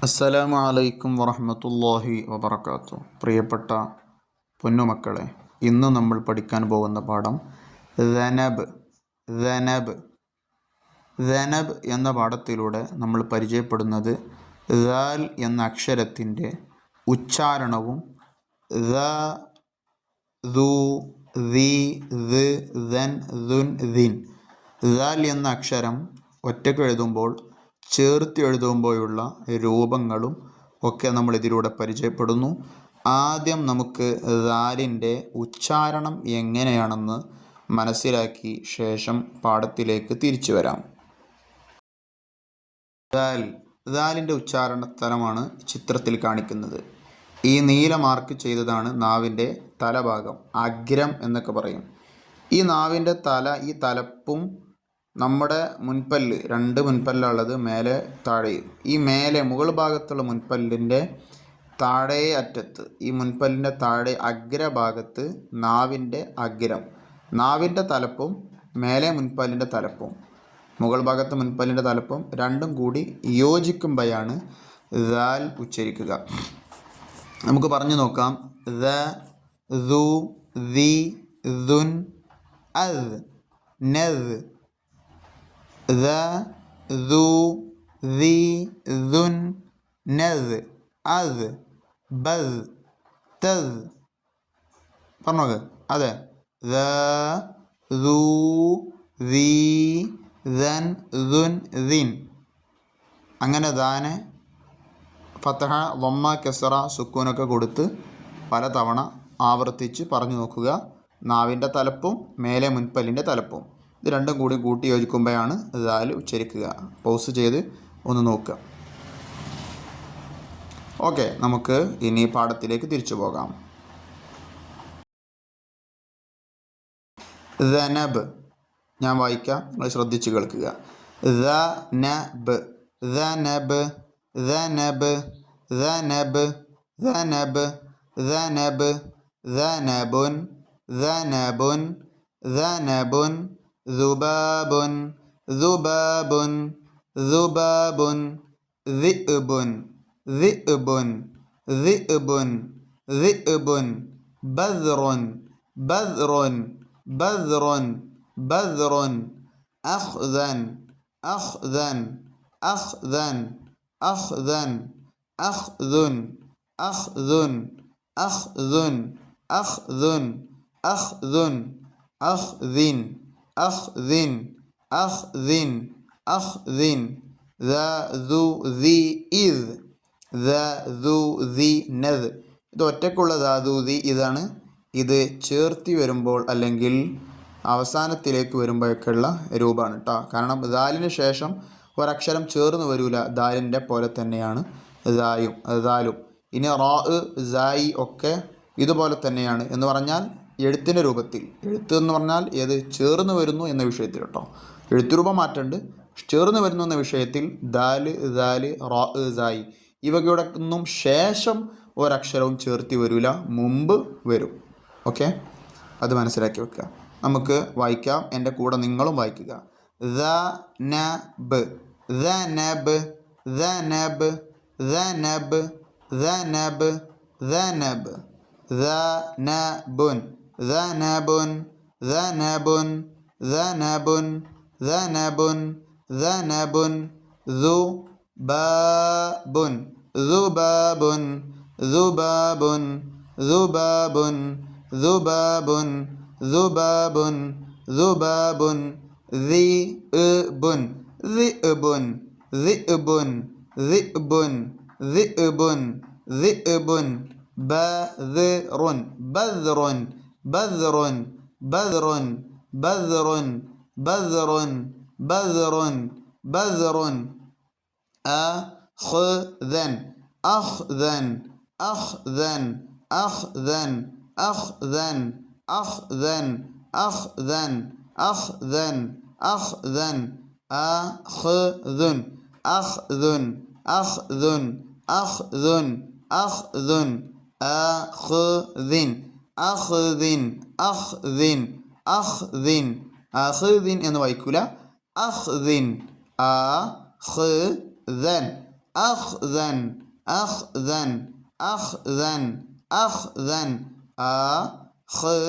അസ്സലാമു അലൈക്കും വറഹ്മത്തുള്ളാഹി വബറകാതുഹു. പ്രിയപ്പെട്ട പൊന്നുമക്കളെ, ഇന്ന് നമ്മൾ പഠിക്കാൻ പോകുന്ന പാഠം ദനബ് ദനബ് ദനബ് എന്ന പാഠത്തിലൂടെ നമ്മൾ പരിചയപ്പെടുന്നത് ദാൽ എന്ന അക്ഷരത്തിൻ്റെ ഉച്ചാരണവും ദ, ദു, ദി, ദ്, ദൻ, ദുൻ, ദിൻ. ദാൽ എന്ന അക്ഷരം ഒറ്റയ്ക്ക് എഴുതുമ്പോൾ ചേർത്ത് എഴുതുമ്പോഴുള്ള രൂപങ്ങളും ഒക്കെ നമ്മൾ ഇതിലൂടെ പരിചയപ്പെടുന്നു. ആദ്യം നമുക്ക് ദാലിൻ്റെ ഉച്ചാരണം എങ്ങനെയാണെന്ന് മനസ്സിലാക്കി ശേഷം പാഠത്തിലേക്ക് തിരിച്ചു വരാം. ദാലിൻ്റെ ഉച്ചാരണ സ്ഥലമാണ് ചിത്രത്തിൽ കാണിക്കുന്നത്. ഈ നീല മാർക്ക് ചെയ്തതാണ് നാവിൻ്റെ തലഭാഗം, അഗ്രം എന്നൊക്കെ പറയും. ഈ നാവിൻ്റെ ഈ തലപ്പും നമ്മുടെ മുൻപല്ല്, രണ്ട് മുൻപല്ലുള്ളത് മേലെ താഴെയും. ഈ മേലെ മുകൾ ഭാഗത്തുള്ള മുൻപല്ലിൻ്റെ താഴെ അറ്റത്ത്, ഈ മുൻപല്ലിൻ്റെ താഴെ അഗ്രഭാഗത്ത് നാവിൻ്റെ അഗ്രം, നാവിൻ്റെ തലപ്പും മേലെ മുൻപല്ലിൻ്റെ തലപ്പും, മുകൾ ഭാഗത്ത് മുൻപല്ലിൻ്റെ തലപ്പും രണ്ടും കൂടി യോജിക്കുമ്പോഴാണ് ദാൽ ഉച്ചരിക്കുക. നമുക്ക് പറഞ്ഞു നോക്കാം. ദ, ദു, ദി, ദുൻ, അദ്, നദ്. ദ, ദു, ദി, ദുൻ, നദ്, അദ്, ബദ്, തദ്. പറഞ്ഞോക്ക്. അതെ. ദ, ദു, ദി, ദൻ, ദുൻ, ദിൻ. അങ്ങനെ ദാനെ ഫതഹ, വമ്മ, കെസറ, സുക്കൂനൊക്കെ കൊടുത്ത് പലതവണ ആവർത്തിച്ച് പറഞ്ഞു നോക്കുക. നാവിൻ്റെ തലപ്പും മേലെ മുൻപല്ലിൻ്റെ തലപ്പും ഇത് രണ്ടും കൂടി കൂട്ടി യോജിക്കുമ്പോഴാണ് ദാൽ ഉച്ചരിക്കുക. പൗസ് ചെയ്ത് ഒന്ന് നോക്കുക. ഓക്കെ, നമുക്ക് ഇനി പാഠത്തിലേക്ക് തിരിച്ചു പോകാം. ദനബ് ഞാൻ വായിക്കാം, നിങ്ങൾ ശ്രദ്ധിച്ച് കേൾക്കുക. ദനബ് ദനബ് ദനബ് ദനബ് ദനബ് ദനബ് ദനബുൻ ദനബുൻ ദനബുൻ ദുബാബുൻ ദുബാബുൻ ദുബാബുൻ ദിഅ്ബുൻ ദിഅ്ബുൻ ദിഅ്ബുൻ ദിഅ്ബുൻ ബദ്റുൻ ബദ്റുൻ ബദ്റുൻ ബദ്റുൻ അഖ്ദൻ അഖ്ദൻ അഖ്ദൻ അഖ്ദൻ അഖ്ദുൻ അഖ്ദുൻ അഖ്ദുൻ അഖ്ദുൻ അഖ്ദുൻ അഖ്ദിൻ അഖ്ദിൻ അഖ്ദിൻ അഖ്ദിൻ. ദ, ദു, ദി, ഇദ്. ദ, ദു, ദി, നദ്. ഇത് ഒറ്റക്കുള്ള ദ, ദു, ദി, ഇതാണ്. ഇത് ചേർത്തി വരുമ്പോൾ അല്ലെങ്കിൽ അവസാനത്തിലേക്ക് വരുമ്പോഴൊക്കെയുള്ള രൂപമാണ് കേട്ടോ. കാരണം ദാലിന് ശേഷം ഒരക്ഷരം ചേർന്ന് വരൂല, ദാലിൻ്റെ പോലെ തന്നെയാണ് ദായും ദാലും. ഇനി റാ, സായി ഒക്കെ ഇതുപോലെ തന്നെയാണ്. എന്ന് പറഞ്ഞാൽ എഴുത്തിൻ്റെ രൂപത്തിൽ, എഴുത്ത് എന്ന് പറഞ്ഞാൽ ഏത് ചേർന്ന് വരുന്നു എന്ന വിഷയത്തിൽ കേട്ടോ. എഴുത്തുരൂപം മാറ്റുണ്ട്, ചേർന്ന് വരുന്നു എന്ന വിഷയത്തിൽ ദാല്, ദാല്, റാ, സായി ഇവയുടെ ഒന്നും ശേഷം ഒരക്ഷരവും ചേർത്തി വരില്ല, മുമ്പ് വരും. ഓക്കെ, അത് മനസ്സിലാക്കി വെക്കുക. നമുക്ക് വായിക്കാം, എൻ്റെ കൂടെ നിങ്ങളും വായിക്കുക. ദനബ് ദനബ് ദനബ് ദനബ് ദനബ് ദനബ് ദനബുൻ ദനബുൻ ദനബുൻ ദനബുൻ ദനബുൻ ദനബുൻ ദുബാബുൻ ദുബാബുൻ ദുബാബുൻ ദുബാബുൻ ദുബാബുൻ ദുബാബുൻ ദുബാബുൻ ദിഅ്ബുൻ ദിഅ്ബുൻ ദിഅ്ബുൻ ദിഅ്ബുൻ ദിഅ്ബുൻ ദിഅ്ബുൻ ബദ്റുൻ ബദ്റുൻ ബദ്റുൻ ബദ്റുൻ ബദ്റുൻ ബദ്റുൻ ബദ്റുൻ ബദ്റുൻ അഖ്ദൻ അഖ്ദൻ അഖ്ദൻ അഖ്ദൻ അഖ്ദൻ അഖ്ദൻ അഖ്ദൻ അഖ്ദൻ അഖ്ദൻ അഖ്ദുൻ അഖ്ദുൻ അഖ്ദുൻ അഖ്ദുൻ അഖ്ദുൻ അഖ്ദിൻ അഖ്ദിൻ അഖ്ദിൻ അഖ്ദിൻ. അഖ്ദിൻ എന്ന് വായിക്കൂല, അഖ്ദിൻ. അഖ്ദൻ أخذا أخذا أخذا أخذا آخذ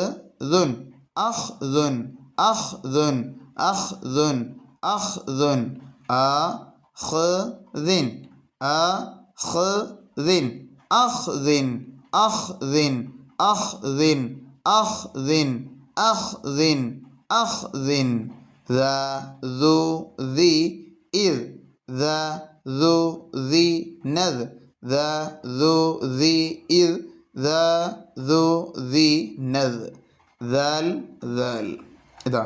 أخذ أخذ أخذ أخذ آخذ آخذ أخذ أخذ أخذ أخذ أخذ أخذ ذا ذو ذي إذ ذا ذو ذي نذ ذا ذو ذي إذ ذا ذو ذي നദ് ദാൽ ദാൽ. ഇതാ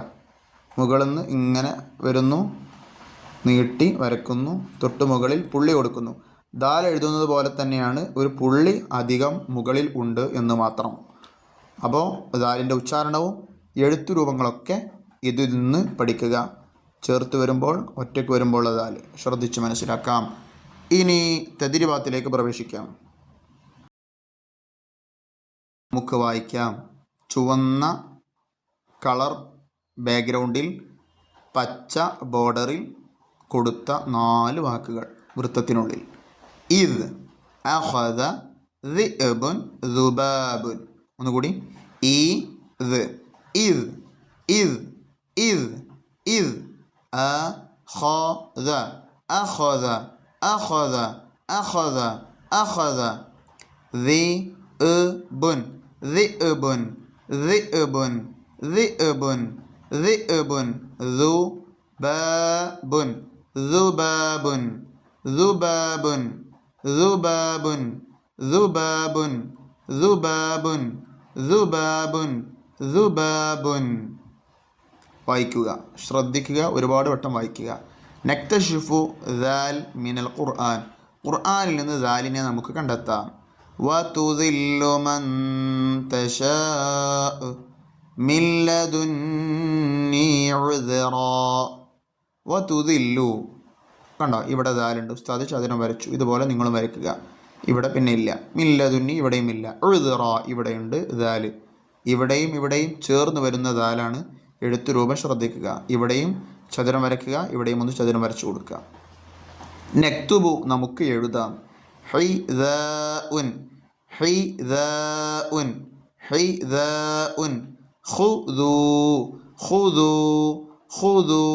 മുകളിൽ നിന്ന് ഇങ്ങനെ വരുന്നു, നീട്ടി വരക്കുന്നു, തൊട്ട് മുകളിൽ പുള്ളി കൊടുക്കുന്നു. ദാൽ എഴുതുന്നത് പോലെ തന്നെയാണ്, ഒരു പുള്ളി അധികം മുകളിൽ ഉണ്ട് എന്ന് മാത്രം. അപ്പോൾ ദാലിൻ്റെ ഉച്ചാരണവും എഴുത്തുരൂപങ്ങളൊക്കെ ഇതിൽ നിന്ന് പഠിക്കുക. ചേർത്ത് വരുമ്പോൾ ഒറ്റയ്ക്ക് വരുമ്പോൾ ദാൽ ശ്രദ്ധിച്ച് മനസ്സിലാക്കാം. ഇനി തദ്രീബാത്തിലേക്ക് പ്രവേശിക്കാം. നമുക്ക് വായിക്കാം. ചുവന്ന കളർ ബാക്ക്ഗ്രൗണ്ടിൽ പച്ച ബോർഡറിൽ കൊടുത്ത 4 വാക്കുകൾ വൃത്തത്തിനുള്ളിൽ. ഇദ് അഖദ ദിഅബുൻ ദുബാബുൻ. ഒന്നുകൂടി. ഇദ് ഇദ് ഇദ് ഇദ് ഇദ് അഖദ അഖദ അഖദ അഖദ അഖദ ദിഅബുൻ ദിഅബുൻ ദിഅബുൻ ദിഅബുൻ ദിഅബുൻ ദുബാബുൻ ദുബാബുൻ ദുബാബുൻ ദുബാബുൻ ദുബാബുൻ ദുബാബുൻ ദുബാബുൻ ദുബാബുൻ. വായിക്കുക, ശ്രദ്ധിക്കുക, ഒരുപാട് വട്ടം വായിക്കുക. നക്തഷിഫു ദാൽ മിനൽ ഖുർആൻ. ഖുർആനിൽ നിന്ന് ദാലിനെ നമുക്ക് കണ്ടെത്താം. വതുദില്ലു മൻ തശാഉ മിൻ ലദുന്നി ഉദ്റാ. വതുദില്ലു. കണ്ടോ, ഇവിടെ ദാലുണ്ട്. ഉസ്താദ് ചതുരം വരച്ചു. ഇതുപോലെ നിങ്ങളും വരയ്ക്കുക. ഇവിടെ പിന്നെ ഇല്ല. മിൻ ലദുന്നി ഇവിടെയും ഇല്ല. ഉദ്റാ ഇവിടെയുണ്ട് ദാല്. ഇവിടെയും ഇവിടെയും ചേർന്ന് വരുന്ന ദാലാണ്. എഴുത്തുരൂപം ശ്രദ്ധിക്കുക. ഇവിടെയും ചതുരം വരയ്ക്കുക, ഇവിടെയും ഒന്ന് ചതുരം വരച്ചു കൊടുക്കുക. നക്തുബു നമുക്ക് എഴുതാം. ഹിദാഉൻ ഹിദാഉൻ ഹിദാഉൻ ഖുദൂ ഖുദൂ ഖുദൂ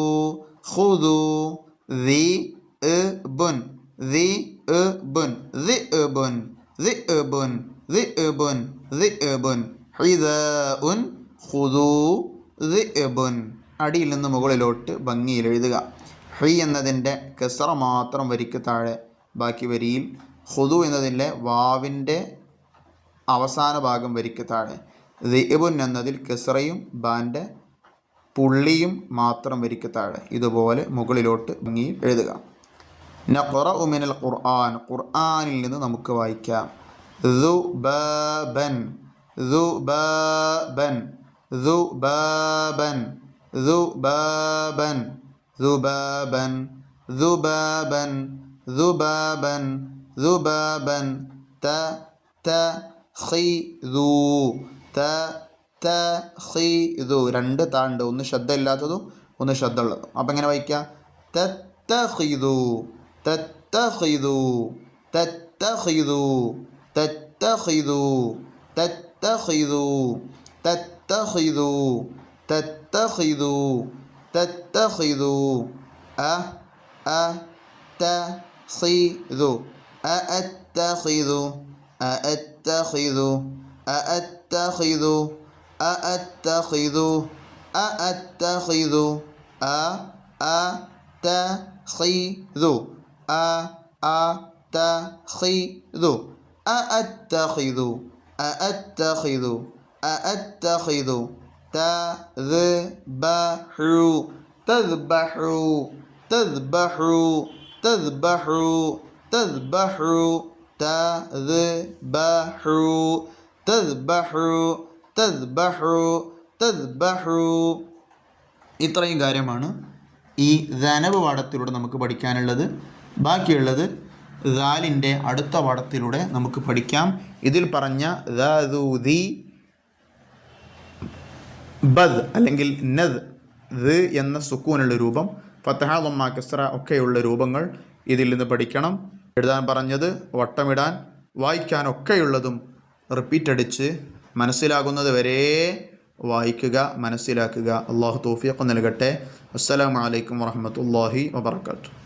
ഖുദൂ ദിഅബുൻ ദിഅബുൻ ദിഅബുൻ ദിഅബുൻ ദിഅബുൻ ദിഅബുൻ ഹിദാഉൻ ഖുദൂ ദിഅബുൻ. അടിയിൽ നിന്ന് മുകളിലോട്ട് ഭംഗിയിൽ എഴുതുക. ഹി എന്നതിൻ്റെ കസറ മാത്രം വരിക്ക് താഴെ, ബാക്കി വരിയിൽ ഖുദു എന്നതിൻ്റെ വാവിൻ്റെ അവസാന ഭാഗം വരിക്ക് താഴെ. ദിഅബുൻ എന്നതിൽ കസറയും ബാൻ്റെ പുള്ളിയും മാത്രം വരിക്ക് താഴെ. ഇതുപോലെ മുകളിലോട്ട് ഭംഗിയിൽ എഴുതുക. നഖറഉ മിനൽ ഖുർആൻ. ഖുർആനിൽ നിന്ന് നമുക്ക് വായിക്കാം. ദുബാബൻ ദുബാബൻ ذبابا ذبابا ذبابا ذبابا ذبابا ذبابا تتخذو تتخذو. 2 താണ്ട്, ഒന്ന് ശബ്ദ ഇല്ലാത്തതും ഒന്ന് ശബ്ദമുള്ളതും. അപ്പം എങ്ങനെ വായിക്കാം? തത്തഖിദു തത്തഖിദു തത്തഖിദു തത്തഖിദു തത്തഖിദു تتخذوا تتخذوا تتخذوا أتخذوا أأتخذوا أأتخذوا أأتخذوا أأتخذوا أأتخذوا أأتخذوا أأتخذوا أأتخذوا أأتخذوا أأتخذ تذبحوا تذبحوا تذبحوا تذبحوا تذبحوا تذبحوا تذبحوا تذبحوا تذبحوا. ഇത്രയും കാര്യമാണ് ഈ ദനബ് പാഠത്തിലൂടെ നമുക്ക് പഠിക്കാനുള്ളത്. ബാക്കിയുള്ളത് ദാലിൻ്റെ അടുത്ത പാഠത്തിലൂടെ നമുക്ക് പഠിക്കാം. ഇതിൽ പറഞ്ഞ ദാദൂദി ബദ് അല്ലെങ്കിൽ നദ് എന്ന സുക്കൂനുള്ള രൂപം, ഫതഹ, ദമ്മ, കസ്റ ഒക്കെയുള്ള രൂപങ്ങൾ ഇതിൽ നിന്ന് പഠിക്കണം. എഴുതാൻ പറഞ്ഞത് വട്ടമിടാൻ, വായിക്കാനൊക്കെയുള്ളതും റിപ്പീറ്റ് അടിച്ച് മനസ്സിലാകുന്നത് വരെ വായിക്കുക, മനസ്സിലാക്കുക. അള്ളാഹു തൗഫീഖ് നൽകട്ടെ. അസ്സലാമു അലൈക്കും വറഹ്മത്തുള്ളാഹി വബറകാതുഹു.